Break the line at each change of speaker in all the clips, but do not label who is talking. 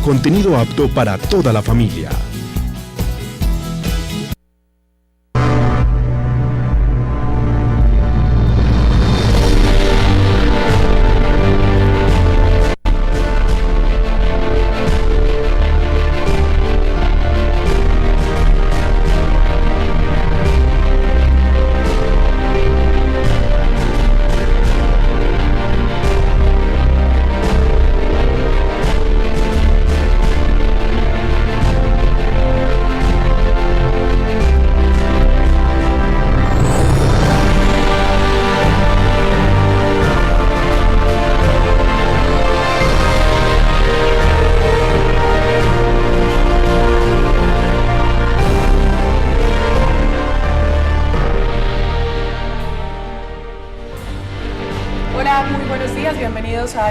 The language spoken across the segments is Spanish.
contenido apto para toda la familia.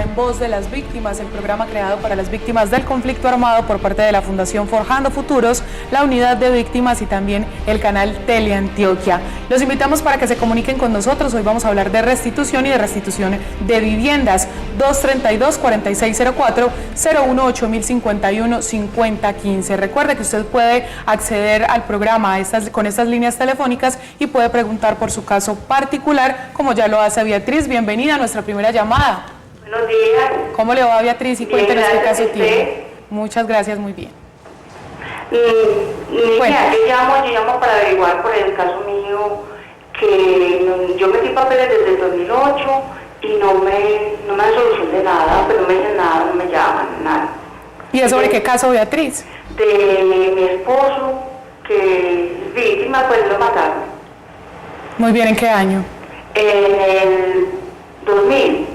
En Voz de las Víctimas, el programa creado para las víctimas del conflicto armado por parte de la Fundación Forjando Futuros, la Unidad de Víctimas y también el canal Teleantioquia. Los invitamos para que se comuniquen con nosotros. Hoy vamos a hablar de restitución y de restitución de viviendas. 232-4604, 018-051-5015. Recuerde que usted puede acceder al programa con estas líneas telefónicas y puede preguntar por su caso particular, como ya lo hace Beatriz. Bienvenida a nuestra primera llamada.
Buenos días.
¿Cómo le va, Beatriz? Y cuéntenos qué caso tiene. Muchas gracias, muy bien.
Mira, yo llamo para averiguar por el caso mío, que yo metí papeles desde el 2008 y no me dan solución de nada, pero no me dicen nada, no me llaman, nada.
¿Y es sobre qué caso, Beatriz?
De mi esposo, que es víctima, pues lo mataron.
Muy bien, ¿en qué año?
En el 2000.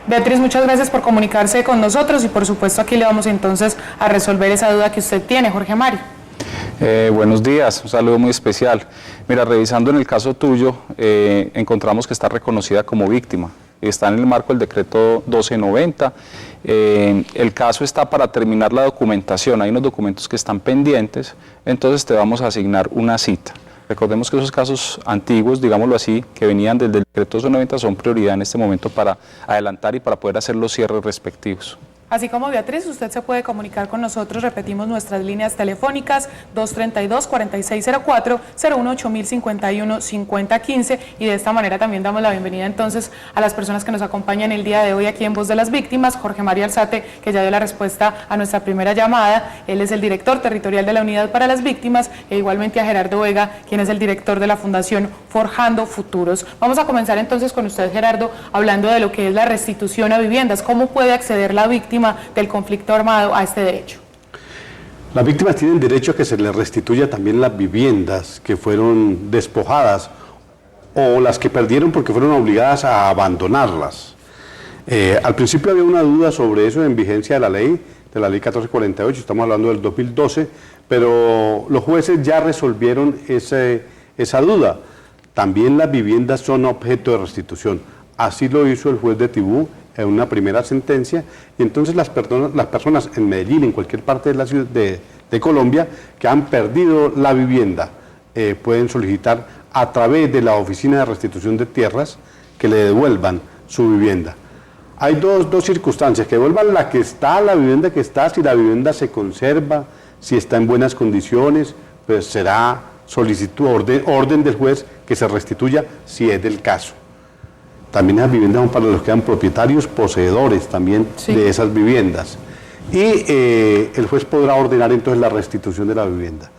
Beatriz, muchas gracias por comunicarse con nosotros y por supuesto aquí le vamos entonces a resolver esa duda que usted tiene. Jorge Mario.
Buenos días, un saludo muy especial. Mira, revisando en el caso tuyo, encontramos que está reconocida como víctima. Está en el marco del decreto 1290. El caso está para terminar la documentación. Hay unos documentos que están pendientes, entonces te vamos a asignar una cita. Recordemos que esos casos antiguos, digámoslo así, que venían desde el decreto 1290 son prioridad en este momento para adelantar y para poder hacer los cierres respectivos.
Así como Beatriz, usted se puede comunicar con nosotros, repetimos nuestras líneas telefónicas 232-4604, 018-051-5015 y de esta manera también damos la bienvenida entonces a las personas que nos acompañan el día de hoy aquí en Voz de las Víctimas. Jorge Mario Alzate, que ya dio la respuesta a nuestra primera llamada, él es el director territorial de la Unidad para las Víctimas, e igualmente a Gerardo Vega, quien es el director de la Fundación Forjando Futuros. Vamos a comenzar entonces con usted, Gerardo, hablando de lo que es la restitución a viviendas. ¿Cómo puede acceder la víctima del conflicto armado a este derecho?
Las víctimas tienen derecho a que se les restituya también las viviendas que fueron despojadas o las que perdieron porque fueron obligadas a abandonarlas. Al principio había una duda sobre eso en vigencia de la ley 1448, estamos hablando del 2012, pero los jueces ya resolvieron esa duda. También las viviendas son objeto de restitución. Así lo hizo el juez de Tibú en una primera sentencia, y entonces las personas en Medellín, en cualquier parte de la ciudad de Colombia, que han perdido la vivienda, pueden solicitar a través de la Oficina de Restitución de Tierras que le devuelvan su vivienda. Hay dos circunstancias: que devuelvan la vivienda que está, si la vivienda se conserva, si está en buenas condiciones, pues será solicitud, orden del juez que se restituya si es del caso. También esas viviendas son para los que eran propietarios, poseedores también de esas viviendas. Y el juez podrá ordenar entonces la restitución de la vivienda.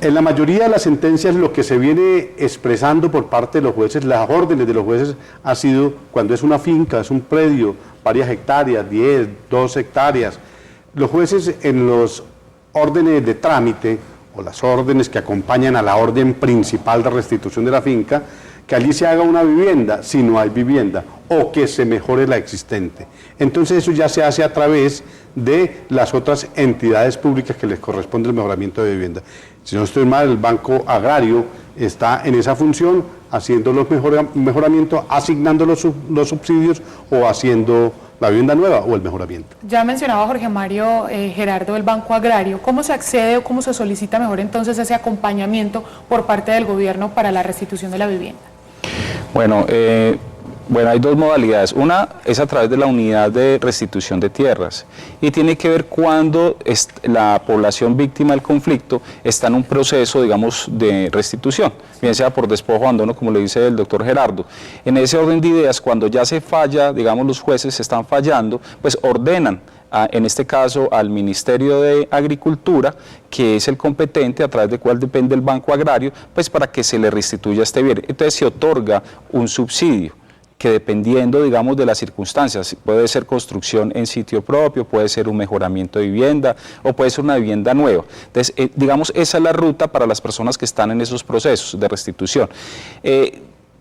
En la mayoría de las sentencias lo que se viene expresando por parte de los jueces, las órdenes de los jueces ha sido cuando es una finca, es un predio, varias hectáreas, 10, 2 hectáreas. Los jueces en los órdenes de trámite o las órdenes que acompañan a la orden principal de restitución de la finca, que allí se haga una vivienda si no hay vivienda o que se mejore la existente. Entonces eso ya se hace a través de las otras entidades públicas que les corresponde el mejoramiento de vivienda. Si no estoy mal, el Banco Agrario está en esa función, haciendo los mejoramientos, asignando los subsidios o haciendo la vivienda nueva o el mejoramiento.
Ya mencionaba Jorge Mario, Gerardo, el Banco Agrario. ¿Cómo se accede o cómo se solicita mejor entonces ese acompañamiento por parte del gobierno para la restitución de la vivienda?
Bueno, Bueno, hay dos modalidades. Una es a través de la unidad de restitución de tierras y tiene que ver cuando la población víctima del conflicto está en un proceso, digamos, de restitución, bien sea por despojo o abandono, como le dice el doctor Gerardo. En ese orden de ideas, cuando ya se falla, digamos, los jueces están fallando, pues ordenan, en este caso al Ministerio de Agricultura, que es el competente, a través del cual depende el Banco Agrario, pues para que se le restituya este bien. Entonces se otorga un subsidio, que dependiendo, digamos, de las circunstancias, puede ser construcción en sitio propio, puede ser un mejoramiento de vivienda o puede ser una vivienda nueva. Entonces, digamos, esa es la ruta para las personas que están en esos procesos de restitución.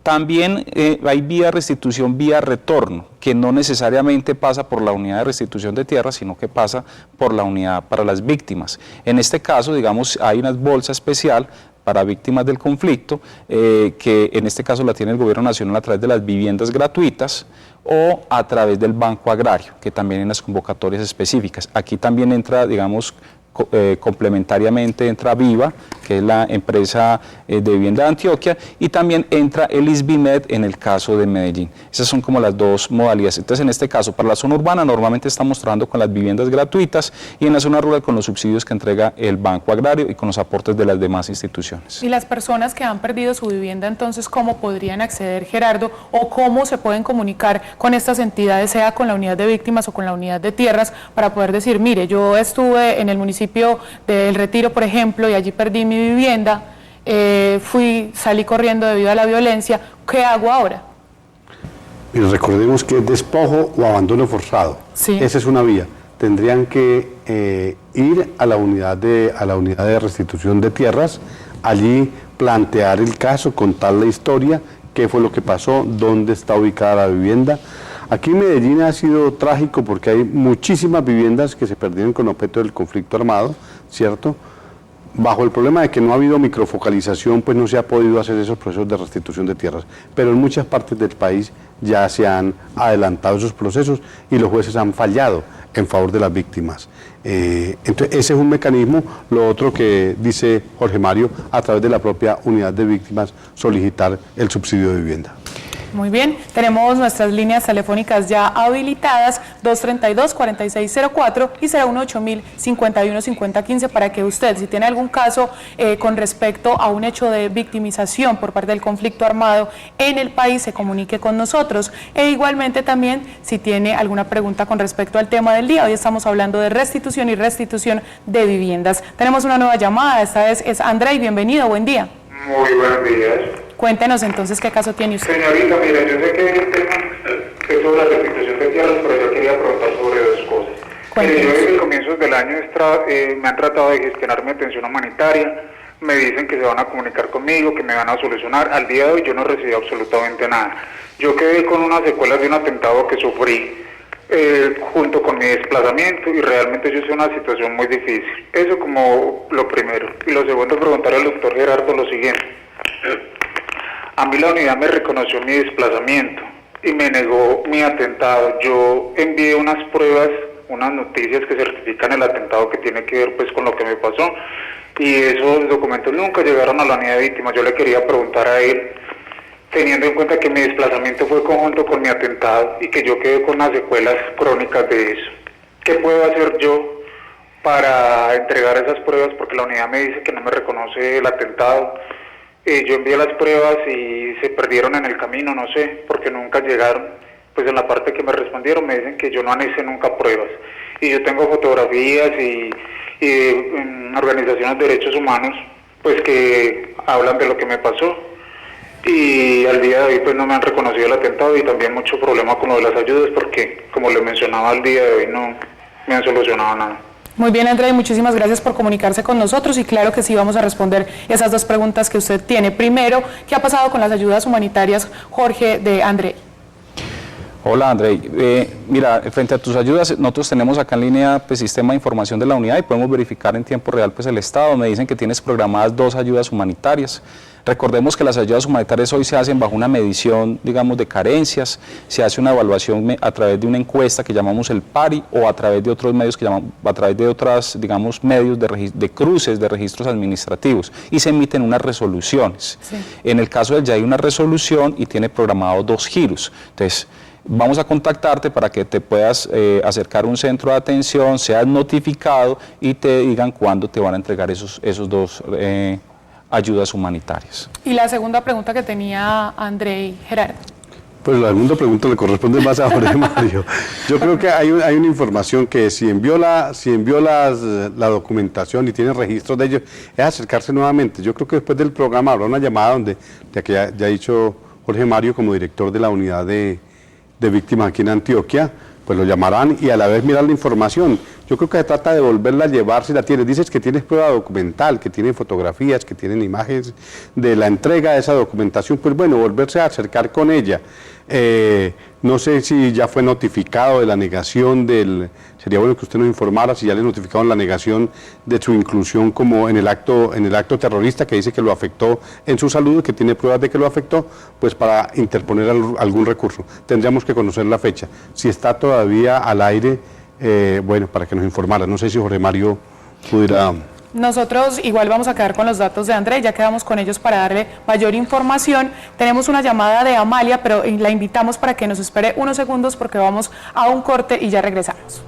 También hay vía restitución, vía retorno, que no necesariamente pasa por la unidad de restitución de tierra, sino que pasa por la unidad para las víctimas. En este caso, digamos, hay una bolsa especial para víctimas del conflicto, que en este caso la tiene el Gobierno Nacional a través de las viviendas gratuitas o a través del Banco Agrario, que también en las convocatorias específicas. Aquí también entra, digamos, complementariamente entra Viva, que es la empresa de vivienda de Antioquia, y también entra el ISBIMED en el caso de Medellín. Esas son como las dos modalidades. Entonces, en este caso, para la zona urbana normalmente estamos trabajando con las viviendas gratuitas y en la zona rural con los subsidios que entrega el Banco Agrario y con los aportes de las demás instituciones.
Y las personas que han perdido su vivienda, entonces, ¿cómo podrían acceder, Gerardo, o cómo se pueden comunicar con estas entidades, sea con la unidad de víctimas o con la unidad de tierras, para poder decir, mire, yo estuve en el municipio del Retiro, por ejemplo, y allí perdí mi vivienda, salí corriendo debido a la violencia, ¿qué hago ahora?
Y recordemos que es despojo o abandono forzado.
Sí.
Esa es una vía. Tendrían que ir a la unidad de restitución de tierras, allí plantear el caso, contar la historia, qué fue lo que pasó, dónde está ubicada la vivienda. Aquí en Medellín ha sido trágico porque hay muchísimas viviendas que se perdieron con objeto del conflicto armado, ¿cierto? Bajo el problema de que no ha habido microfocalización, pues no se ha podido hacer esos procesos de restitución de tierras. Pero en muchas partes del país ya se han adelantado esos procesos y los jueces han fallado en favor de las víctimas. Entonces ese es un mecanismo. Lo otro que dice Jorge Mario, a través de la propia unidad de víctimas, solicitar el subsidio de vivienda.
Muy bien, tenemos nuestras líneas telefónicas ya habilitadas, 232-4604 y 018-051-5015, para que usted, si tiene algún caso con respecto a un hecho de victimización por parte del conflicto armado en el país, se comunique con nosotros. E igualmente también, si tiene alguna pregunta con respecto al tema del día, hoy estamos hablando de restitución y restitución de viviendas. Tenemos una nueva llamada, esta vez es Andrei, bienvenido, buen día.
Muy buenos días.
Cuéntenos entonces qué caso tiene usted.
Señorita, mira, yo sé que el tema es sobre la restitución de tierras, pero yo quería preguntar sobre dos cosas. Yo desde comienzos del año me han tratado de gestionar mi atención humanitaria, me dicen que se van a comunicar conmigo, que me van a solucionar. Al día de hoy yo no recibí absolutamente nada. Yo quedé con unas secuelas de un atentado que sufrí junto con mi desplazamiento, y realmente yo estoy en una situación muy difícil. Eso como lo primero. Y lo segundo, preguntar al doctor Gerardo lo siguiente. A mí la unidad me reconoció mi desplazamiento y me negó mi atentado. Yo envié unas pruebas, unas noticias que certifican el atentado, que tiene que ver pues con lo que me pasó, y esos documentos nunca llegaron a la unidad de víctimas. Yo le quería preguntar a él, teniendo en cuenta que mi desplazamiento fue conjunto con mi atentado y que yo quedé con las secuelas crónicas de eso, ¿qué puedo hacer yo para entregar esas pruebas? Porque la unidad me dice que no me reconoce el atentado. Yo envié las pruebas y se perdieron en el camino, no sé, porque nunca llegaron. Pues en la parte que me respondieron me dicen que yo no anexé nunca pruebas. Y yo tengo fotografías y organizaciones de derechos humanos, pues que hablan de lo que me pasó. Y al día de hoy pues no me han reconocido el atentado, y también mucho problema con lo de las ayudas, porque como le mencionaba, al día de hoy no me han solucionado nada.
Muy bien, Andrei, muchísimas gracias por comunicarse con nosotros, y claro que sí vamos a responder esas dos preguntas que usted tiene. Primero, ¿qué ha pasado con las ayudas humanitarias, Jorge, de Andrei?
Hola, Andrei. Mira, frente a tus ayudas, nosotros tenemos acá en línea pues, sistema de información de la unidad y podemos verificar en tiempo real pues, el estado. Me dicen que tienes programadas 2 ayudas humanitarias. Recordemos que las ayudas humanitarias hoy se hacen bajo una medición, digamos, de carencias, se hace una evaluación a través de una encuesta que llamamos el PARI o a través de otros medios que llamamos, a través de otras, digamos, medios de cruces de registros administrativos y se emiten unas resoluciones. Sí. En el caso del ya hay una resolución y tiene programados 2 giros. Entonces, vamos a contactarte para que te puedas acercar a un centro de atención, seas notificado y te digan cuándo te van a entregar esos 2 ayudas humanitarias. Y
la segunda pregunta que tenía Andrei Gerardo.
Pues la segunda pregunta le corresponde más a Jorge Mario. Yo creo que hay una información que si envió la documentación y tiene registros de ellos, es acercarse nuevamente. Yo creo que después del programa habrá una llamada donde, ya que ya ha dicho Jorge Mario como director de la unidad de víctimas aquí en Antioquia, pues lo llamarán y a la vez mirar la información. Yo creo que se trata de volverla a llevar si la tienes. Dices que tienes prueba documental, que tienen fotografías, que tienen imágenes de la entrega de esa documentación, pues bueno, volverse a acercar con ella. No sé si ya fue notificado de la negación sería bueno que usted nos informara si ya le notificaron la negación de su inclusión como en el acto terrorista que dice que lo afectó en su salud, que tiene pruebas de que lo afectó, pues para interponer algún recurso. Tendríamos que conocer la fecha. Si está todavía al aire, bueno, para que nos informara. No sé si Jorge Mario pudiera...
Nosotros igual vamos a quedar con los datos de Andrei, ya quedamos con ellos para darle mayor información. Tenemos una llamada de Amalia, pero la invitamos para que nos espere unos segundos porque vamos a un corte y ya regresamos.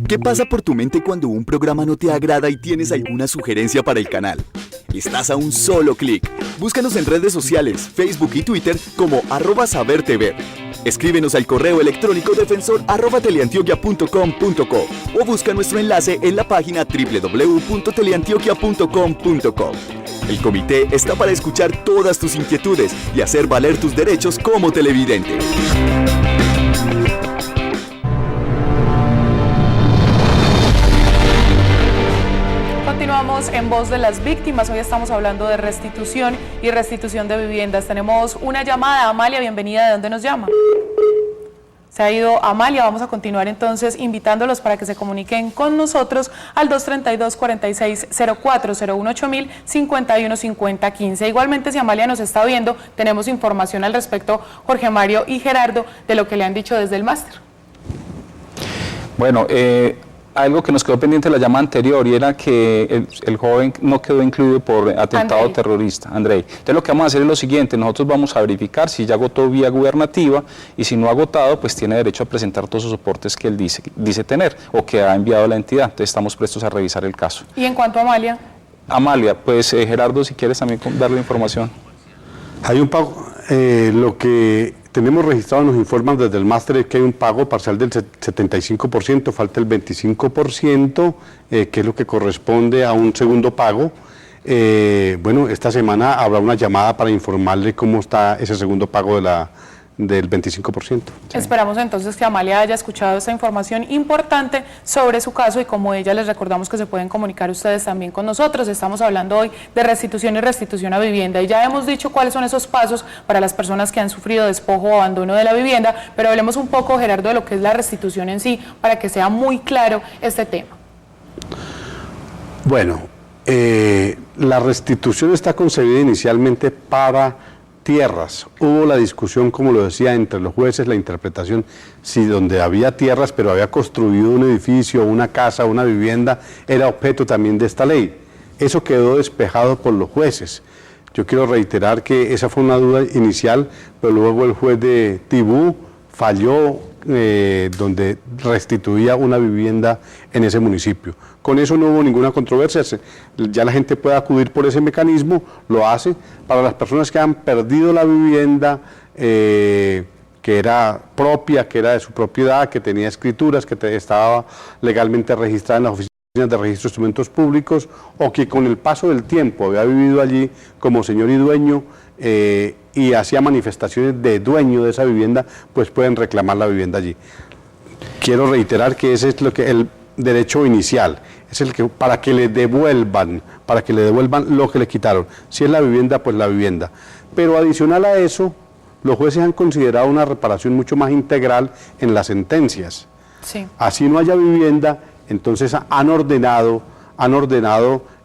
¿Qué pasa por tu mente cuando un programa no te agrada y tienes alguna sugerencia para el canal? Estás a un solo clic. Búscanos en redes sociales, Facebook y Twitter como @sabertever. Escríbenos al correo electrónico defensor@teleantioquia.com.co o busca nuestro enlace en la página www.teleantioquia.com.co. El comité está para escuchar todas tus inquietudes y hacer valer tus derechos como televidente.
Continuamos en Voz de las Víctimas. Hoy estamos hablando de restitución y restitución de viviendas. Tenemos una llamada. Amalia, bienvenida. ¿De dónde nos llama? Se ha ido Amalia. Vamos a continuar entonces invitándolos para que se comuniquen con nosotros al 232-4604, 018 51 50 15. Igualmente, si Amalia nos está viendo, tenemos información al respecto, Jorge Mario y Gerardo, de lo que le han dicho desde el máster.
Bueno, algo que nos quedó pendiente de la llamada anterior y era que el joven no quedó incluido por atentado terrorista, Andrei. Entonces lo que vamos a hacer es lo siguiente, nosotros vamos a verificar si ya agotó vía gubernativa y si no ha agotado, pues tiene derecho a presentar todos los soportes que él dice tener o que ha enviado a la entidad. Entonces estamos prestos a revisar el caso.
¿Y en cuanto a Amalia?
Amalia, pues Gerardo, si quieres también darle información.
Hay un pago, lo que tenemos registrado, nos informan desde el máster es que hay un pago parcial del 75%, falta el 25%, que es lo que corresponde a un segundo pago. Bueno, esta semana habrá una llamada para informarle cómo está ese segundo pago del 25%.
Sí. Esperamos entonces que Amalia haya escuchado esta información importante sobre su caso y como ella les recordamos que se pueden comunicar ustedes también con nosotros. Estamos hablando hoy de restitución y restitución a vivienda y ya hemos dicho cuáles son esos pasos para las personas que han sufrido despojo o abandono de la vivienda, pero hablemos un poco, Gerardo, de lo que es la restitución en sí para que sea muy claro este tema.
Bueno, La restitución está concebida inicialmente para tierras. Hubo la discusión, como lo decía, entre los jueces, la interpretación, si donde había tierras, pero había construido un edificio, una casa, una vivienda, era objeto también de esta ley. Eso quedó despejado por los jueces. Yo quiero reiterar que esa fue una duda inicial, pero luego el juez de Tibú falló donde restituía una vivienda en ese municipio. Con eso no hubo ninguna controversia, ya la gente puede acudir por ese mecanismo, lo hace. Para las personas que han perdido la vivienda que era propia, que era de su propiedad, que tenía escrituras, que estaba legalmente registrada en las oficinas de registro de instrumentos públicos, o que con el paso del tiempo había vivido allí como señor y dueño, y hacía manifestaciones de dueño de esa vivienda, pues pueden reclamar la vivienda allí. Quiero reiterar que ese es el derecho inicial, es el que para que le devuelvan lo que le quitaron. Si es la vivienda, pues la vivienda. Pero adicional a eso, los jueces han considerado una reparación mucho más integral en las sentencias.
Sí.
Así no haya vivienda, entonces han ordenado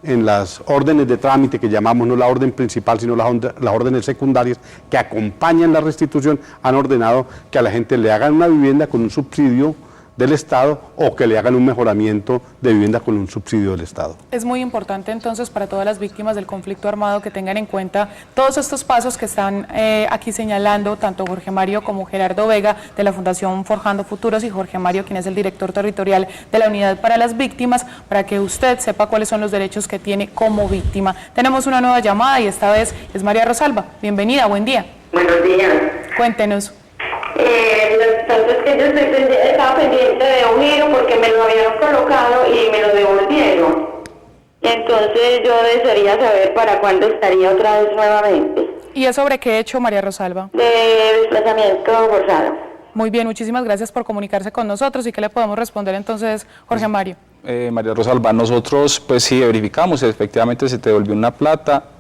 en las órdenes de trámite que llamamos, no la orden principal, sino las órdenes secundarias que acompañan la restitución, han ordenado que a la gente le hagan una vivienda con un subsidio del Estado o que le hagan un mejoramiento de vivienda con un subsidio del Estado.
Es muy importante entonces para todas las víctimas del conflicto armado que tengan en cuenta todos estos pasos que están aquí señalando tanto Jorge Mario como Gerardo Vega de la Fundación Forjando Futuros y Jorge Mario, quien es el director territorial de la Unidad para las Víctimas, para que usted sepa cuáles son los derechos que tiene como víctima. Tenemos una nueva llamada y esta vez es María Rosalba. Bienvenida, buen día.
Buenos días.
Cuéntenos.
Entonces que yo estaba pendiente de un giro porque me lo habían colocado y me lo devolvieron. Entonces yo desearía saber para cuándo estaría otra vez nuevamente.
¿Y es sobre qué hecho, María Rosalba?
De desplazamiento forzado.
Muy bien, muchísimas gracias por comunicarse con nosotros. ¿Y qué le podemos responder entonces, Jorge Mario?
María Rosalba, nosotros pues sí verificamos, efectivamente se te devolvió una plata,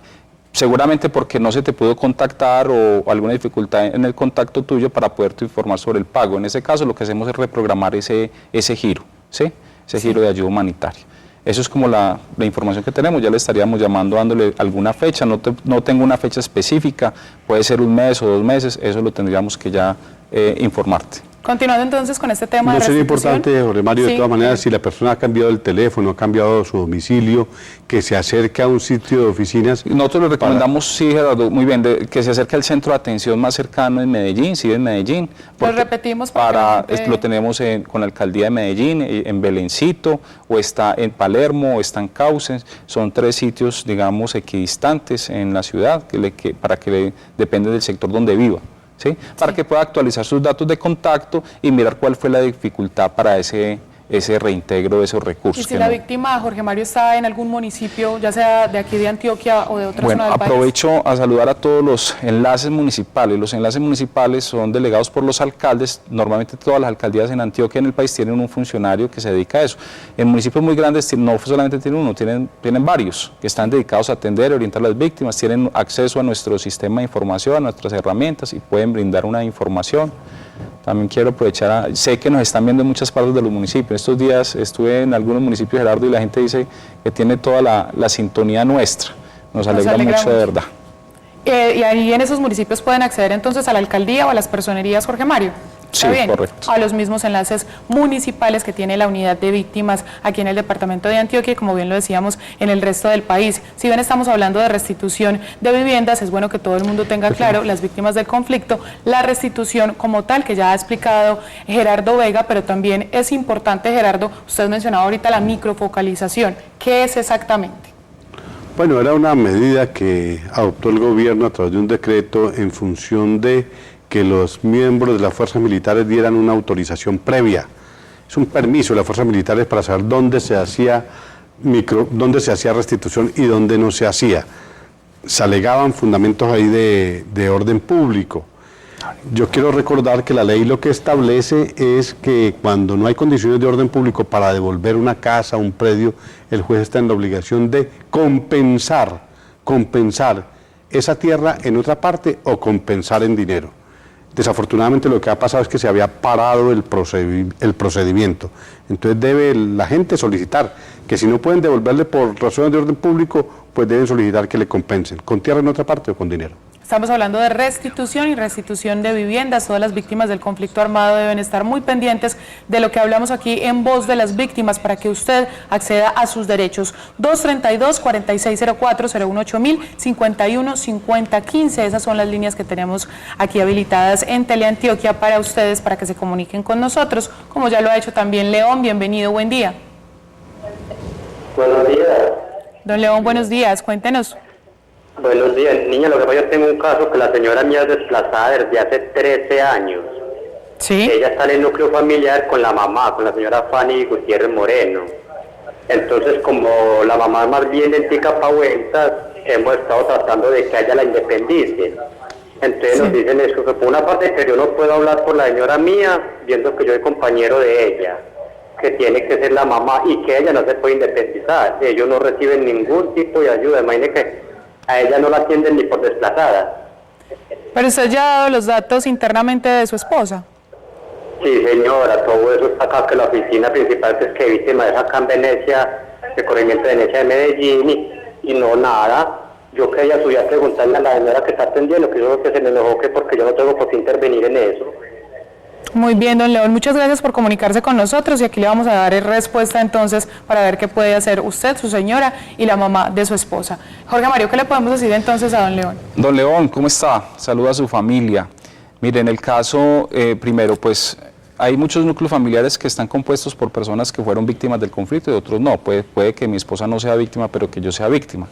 seguramente porque no se te pudo contactar o alguna dificultad en el contacto tuyo para poderte informar sobre el pago. En ese caso lo que hacemos es reprogramar ese giro, ¿sí? Ese giro de ayuda humanitaria. Eso es como la información que tenemos, ya le estaríamos llamando dándole alguna fecha, no tengo una fecha específica, puede ser un mes o 2 meses, eso lo tendríamos que ya informarte.
Continuando entonces con este tema de
No sería
restitución.
importante, Jorge Mario,
Sí,
de todas maneras, si la persona ha cambiado el teléfono, ha cambiado su domicilio, que se acerque a un sitio de oficinas.
Nosotros le recomendamos, sí, Gerardo, muy bien, que se acerque al centro de atención más cercano en Medellín, sí, en Medellín.
Lo repetimos para que la gente...
Lo tenemos con la alcaldía de Medellín, en Belencito, o está en Palermo, o está en Cauces. Son 3 sitios, digamos, equidistantes en la ciudad, depende del sector donde viva. ¿Sí? Para que pueda actualizar sus datos de contacto y mirar cuál fue la dificultad para ese reintegro de esos recursos.
Y si la víctima, Jorge Mario, está en algún municipio, ya sea de aquí de Antioquia o de otra zona del país.
Aprovecho a saludar a todos los enlaces municipales. Los enlaces municipales son delegados por los alcaldes. Normalmente todas las alcaldías en Antioquia, en el país, tienen un funcionario que se dedica a eso. En municipios muy grandes no solamente tienen uno, tienen varios que están dedicados a atender y orientar a las víctimas, tienen acceso a nuestro sistema de información, a nuestras herramientas y pueden brindar una información. También quiero aprovechar, sé que nos están viendo en muchas partes de los municipios. Estos días estuve en algunos municipios, Gerardo, y la gente dice que tiene toda la sintonía nuestra. Nos alegra mucho, de verdad.
Y ahí en esos municipios pueden acceder entonces a la alcaldía o a las personerías, Jorge Mario.
Sí, correcto.
A los mismos enlaces municipales que tiene la unidad de víctimas aquí en el departamento de Antioquia y, como bien lo decíamos, en el resto del país. Si bien estamos hablando de restitución de viviendas, es bueno que todo el mundo tenga claro, las víctimas del conflicto, la restitución como tal, que ya ha explicado Gerardo Vega, pero también es importante, Gerardo, usted mencionaba ahorita la microfocalización. ¿Qué es exactamente?
Bueno, era una medida que adoptó el gobierno a través de un decreto en función de que los miembros de las fuerzas militares dieran una autorización previa. Es un permiso de las fuerzas militares para saber dónde se hacía restitución y dónde no se hacía. Se alegaban fundamentos ahí de orden público. Yo quiero recordar que la ley lo que establece es que cuando no hay condiciones de orden público para devolver una casa, un predio, el juez está en la obligación de compensar esa tierra en otra parte o compensar en dinero. Desafortunadamente lo que ha pasado es que se había parado el procedimiento. Entonces debe la gente solicitar que si no pueden devolverle por razones de orden público, pues deben solicitar que le compensen, con tierra en otra parte o con dinero.
Estamos hablando de restitución y restitución de viviendas. Todas las víctimas del conflicto armado deben estar muy pendientes de lo que hablamos aquí en Voz de las Víctimas para que usted acceda a sus derechos. 232-4604-018.000, 51-50-15. Esas son las líneas que tenemos aquí habilitadas en Teleantioquia para ustedes, para que se comuniquen con nosotros, como ya lo ha hecho también León. Bienvenido, buen día.
Buenos días.
Don León, buenos días, cuéntenos.
Buenos días, niña, lo que pasa es que tengo un caso que la señora mía es desplazada desde hace 13 años.
Sí.
Ella está en el núcleo familiar con la mamá, con la señora Fanny Gutiérrez Moreno. Entonces, como la mamá es más bien lentica para vueltas, hemos estado tratando de que haya la independicia. Entonces nos dicen eso, que por una parte que yo no puedo hablar por la señora mía, viendo que yo soy compañero de ella, que tiene que ser la mamá y que ella no se puede independizar. Ellos no reciben ningún tipo de ayuda, imagínense que a ella no la atienden ni por desplazada.
Pero usted ya ha dado los datos internamente de su esposa.
Sí, señora, todo eso está acá, que la oficina principal que es que víctima es acá en Venecia, el corregimiento de Venecia de Medellín, y no nada. Yo quería subir a preguntarle a la señora que está atendiendo, que yo creo que se me enojó que porque yo no tengo por qué intervenir en eso.
Muy bien, don León, muchas gracias por comunicarse con nosotros y aquí le vamos a dar respuesta entonces para ver qué puede hacer usted, su señora y la mamá de su esposa. Jorge Mario, ¿qué le podemos decir entonces a don León?
Don León, ¿cómo está? Saluda a su familia. Mire, en el caso, primero, pues hay muchos núcleos familiares que están compuestos por personas que fueron víctimas del conflicto y otros no. Puede que mi esposa no sea víctima, pero que yo sea víctima.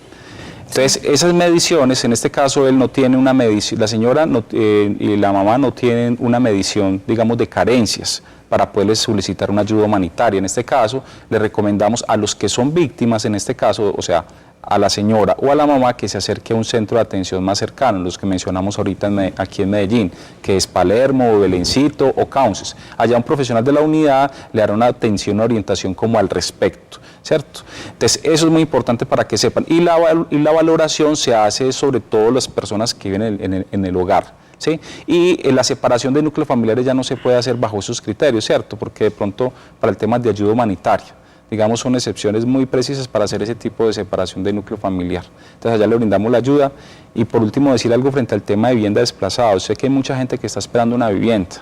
Entonces, esas mediciones, en este caso él no tiene una medición, la señora y la mamá no tienen una medición, digamos, de carencias para poderles solicitar una ayuda humanitaria. En este caso, le recomendamos a los que son víctimas, en este caso, o sea, a la señora o a la mamá, que se acerque a un centro de atención más cercano, los que mencionamos ahorita aquí en Medellín, que es Palermo, Belencito o Cauces. Allá un profesional de la unidad le hará una atención, una orientación como al respecto, ¿cierto? Entonces, eso es muy importante para que sepan. Y la valoración se hace sobre todo las personas que viven en el hogar, ¿sí? Y la separación de núcleos familiares ya no se puede hacer bajo esos criterios, ¿cierto? Porque de pronto para el tema de ayuda humanitaria, digamos, son excepciones muy precisas para hacer ese tipo de separación de núcleo familiar. Entonces allá le brindamos la ayuda. Y por último, decir algo frente al tema de vivienda desplazada. Sé que hay mucha gente que está esperando una vivienda,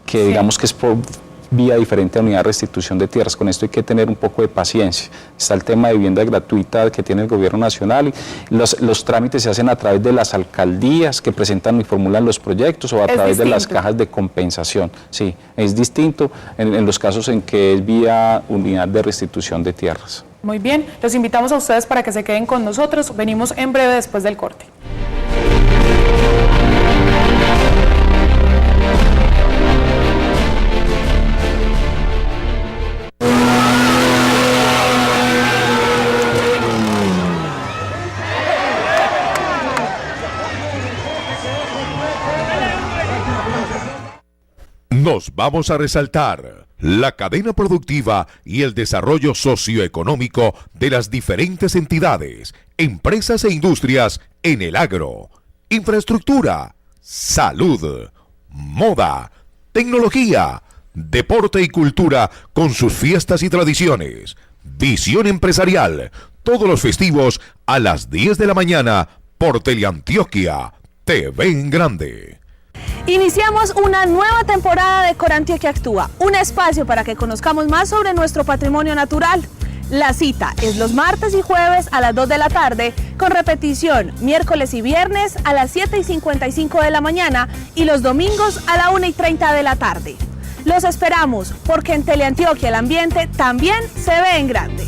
que digamos que es por vía diferente a unidad de restitución de tierras. Con esto hay que tener un poco de paciencia. Está el tema de vivienda gratuita que tiene el gobierno nacional. Los trámites se hacen a través de las alcaldías que presentan y formulan los proyectos o a través de las cajas de compensación. Sí, es distinto en los casos en que es vía unidad de restitución de tierras.
Muy bien, los invitamos a ustedes para que se queden con nosotros. Venimos en breve después del corte.
Nos vamos a resaltar la cadena productiva y el desarrollo socioeconómico de las diferentes entidades, empresas e industrias en el agro, infraestructura, salud, moda, tecnología, deporte y cultura con sus fiestas y tradiciones, visión empresarial, todos los festivos a las 10 de la mañana por Teleantioquia, TV en Grande.
Iniciamos una nueva temporada de Corantioquia Actúa, un espacio para que conozcamos más sobre nuestro patrimonio natural. La cita es los martes y jueves a las 2 de la tarde, con repetición miércoles y viernes a las 7:55 de la mañana y los domingos a la 1:30 de la tarde. Los esperamos porque en Teleantioquia el ambiente también se ve en grande.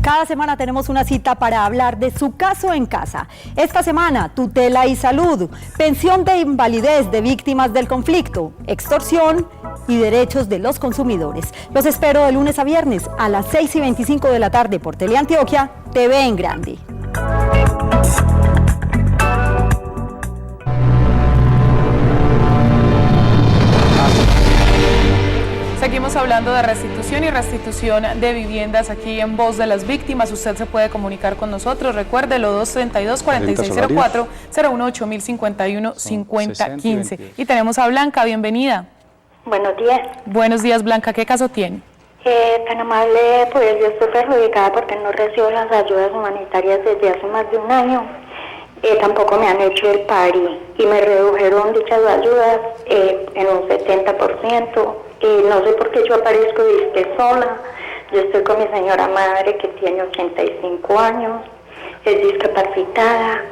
Cada semana tenemos una cita para hablar de su caso en casa. Esta semana, tutela y salud, pensión de invalidez de víctimas del conflicto, extorsión y derechos de los consumidores. Los espero de lunes a viernes a las 6:25 de la tarde por Teleantioquia, TV en Grande.
Seguimos hablando de restitución y restitución de viviendas aquí en Voz de las Víctimas. Usted se puede comunicar con nosotros. Recuérdelo, 232-4604-018-051-5015. Y tenemos a Blanca, bienvenida.
Buenos días.
Buenos días, Blanca. ¿Qué caso tiene?
Tan amable, pues yo estoy perjudicada porque no recibo las ayudas humanitarias desde hace más de un año. Tampoco me han hecho el pari y me redujeron dichas ayudas en un 70%. No sé por qué yo aparezco disque sola. Yo estoy con mi señora madre que tiene 85 años, es discapacitada.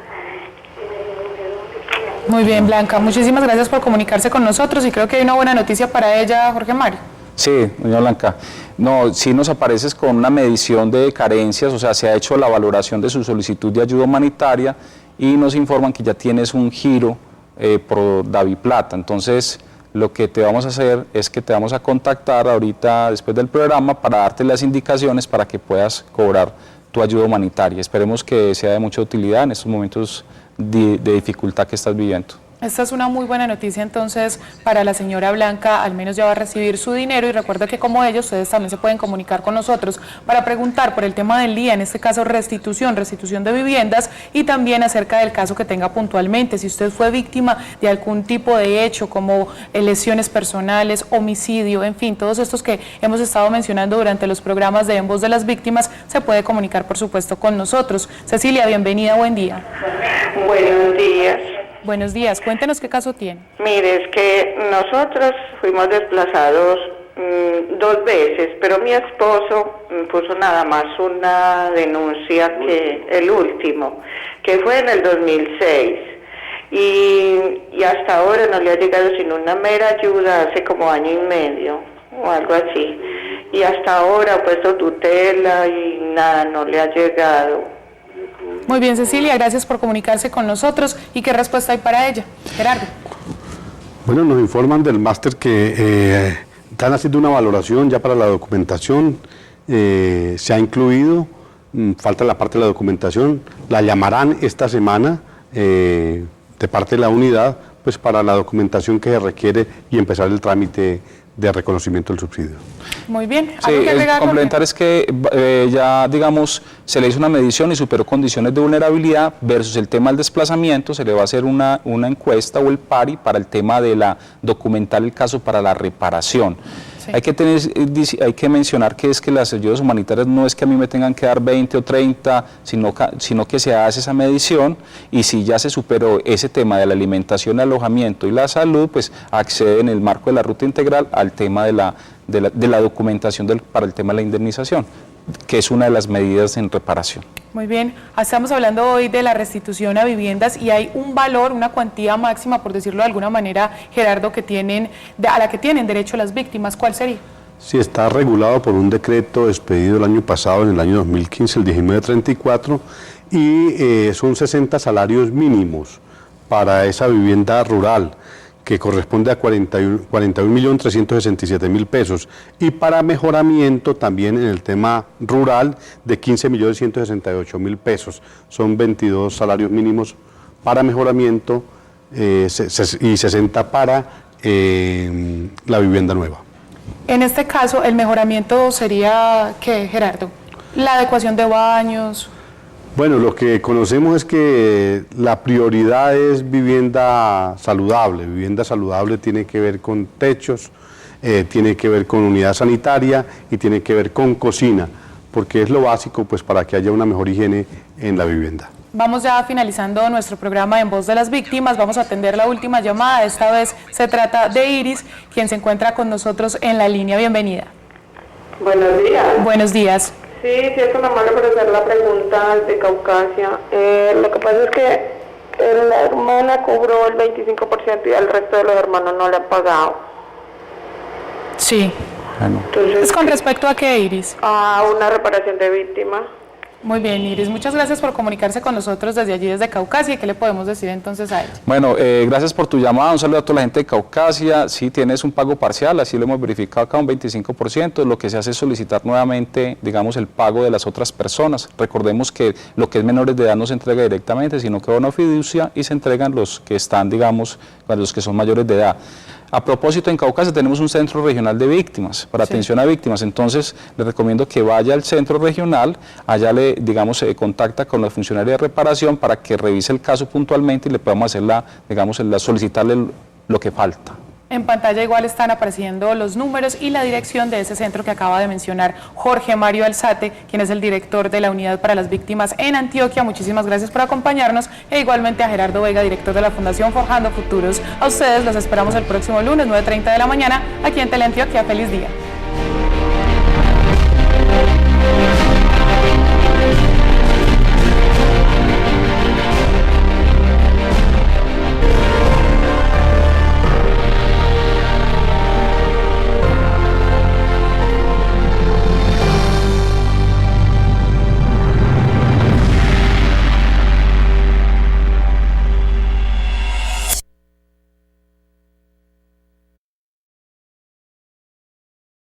Muy bien, Blanca, muchísimas gracias por comunicarse con nosotros y creo que hay una buena noticia para ella, Jorge Mario.
Sí, doña Blanca. No, sí nos apareces con una medición de carencias, o sea, se ha hecho la valoración de su solicitud de ayuda humanitaria y nos informan que ya tienes un giro por Daviplata. Entonces, lo que te vamos a hacer es que te vamos a contactar ahorita después del programa para darte las indicaciones para que puedas cobrar tu ayuda humanitaria. Esperemos que sea de mucha utilidad en estos momentos de dificultad que estás viviendo.
Esta es una muy buena noticia entonces para la señora Blanca, al menos ya va a recibir su dinero y recuerda que como ellos, ustedes también se pueden comunicar con nosotros para preguntar por el tema del día, en este caso restitución de viviendas y también acerca del caso que tenga puntualmente, si usted fue víctima de algún tipo de hecho como lesiones personales, homicidio, en fin, todos estos que hemos estado mencionando durante los programas de En Voz de las Víctimas, se puede comunicar por supuesto con nosotros. Cecilia, bienvenida, buen día.
Buenos días.
Buenos días, cuéntenos qué caso tiene.
Mire, es que nosotros fuimos desplazados 2 veces, pero mi esposo puso nada más una denuncia que el último, que fue en el 2006. Y hasta ahora no le ha llegado sino una mera ayuda hace como año y medio o algo así. Y hasta ahora ha puesto tutela y nada, no le ha llegado.
Muy bien, Cecilia, gracias por comunicarse con nosotros. ¿Y qué respuesta hay para ella? Gerardo.
Bueno, nos informan del máster que están haciendo una valoración ya para la documentación, se ha incluido, falta la parte de la documentación, la llamarán esta semana de parte de la unidad, pues para la documentación que se requiere y empezar el trámite de reconocimiento del subsidio.
Muy bien.
Sí, el complementar es que ya, digamos, se le hizo una medición y superó condiciones de vulnerabilidad versus el tema del desplazamiento, se le va a hacer una encuesta o el pari para el tema de documentar el caso para la reparación. Sí. Hay que mencionar que es que las ayudas humanitarias no es que a mí me tengan que dar 20 o 30, sino que se hace esa medición y si ya se superó ese tema de la alimentación, el alojamiento y la salud, pues accede en el marco de la ruta integral al tema de la documentación para el tema de la indemnización, que es una de las medidas en reparación.
Muy bien, estamos hablando hoy de la restitución a viviendas y hay un valor, una cuantía máxima, por decirlo de alguna manera, Gerardo, a la que tienen derecho las víctimas. ¿Cuál sería?
Sí, está regulado por un decreto expedido el año pasado, en el año 2015, el 1934, y son 60 salarios mínimos para esa vivienda rural, que corresponde a 41.367.000 pesos, y para mejoramiento también en el tema rural de 15.168.000 pesos. Son 22 salarios mínimos para mejoramiento y 60 para la vivienda nueva.
En este caso, el mejoramiento sería, ¿qué, Gerardo? La adecuación de baños.
Bueno, lo que conocemos es que la prioridad es vivienda saludable. Vivienda saludable tiene que ver con techos, tiene que ver con unidad sanitaria y tiene que ver con cocina, porque es lo básico pues para que haya una mejor higiene en la vivienda.
Vamos ya finalizando nuestro programa En Voz de las Víctimas, vamos a atender la última llamada. Esta vez se trata de Iris, quien se encuentra con nosotros en la línea. Bienvenida.
Buenos días.
Buenos días.
Sí, es una mala para hacer la pregunta de Caucasia. Lo que pasa es que la hermana cobró el 25% y al resto de los hermanos no le han pagado.
Sí. Entonces, ¿es con respecto a qué, Iris?
A una reparación de víctima.
Muy bien, Iris, muchas gracias por comunicarse con nosotros desde allí, desde Caucasia. ¿Qué le podemos decir entonces a ella?
Bueno, gracias por tu llamada, un saludo a toda la gente de Caucasia. Sí, tienes un pago parcial, así lo hemos verificado acá, un 25%. Lo que se hace es solicitar nuevamente, digamos, el pago de las otras personas. Recordemos que lo que es menores de edad no se entrega directamente, sino que va a una fiducia y se entregan los que están, digamos, los que son mayores de edad. A propósito, en Caucasia tenemos un centro regional de víctimas, para atención a víctimas, entonces le recomiendo que vaya al centro regional, allá digamos, se contacta con los funcionarios de reparación para que revise el caso puntualmente y le podamos hacer solicitarle lo que falta.
En pantalla igual están apareciendo los números y la dirección de ese centro que acaba de mencionar Jorge Mario Alzate, quien es el director de la Unidad para las Víctimas en Antioquia. Muchísimas gracias por acompañarnos, e igualmente a Gerardo Vega, director de la Fundación Forjando Futuros. A ustedes los esperamos el próximo lunes, 9:30 de la mañana, aquí en Teleantioquia. ¡Feliz día!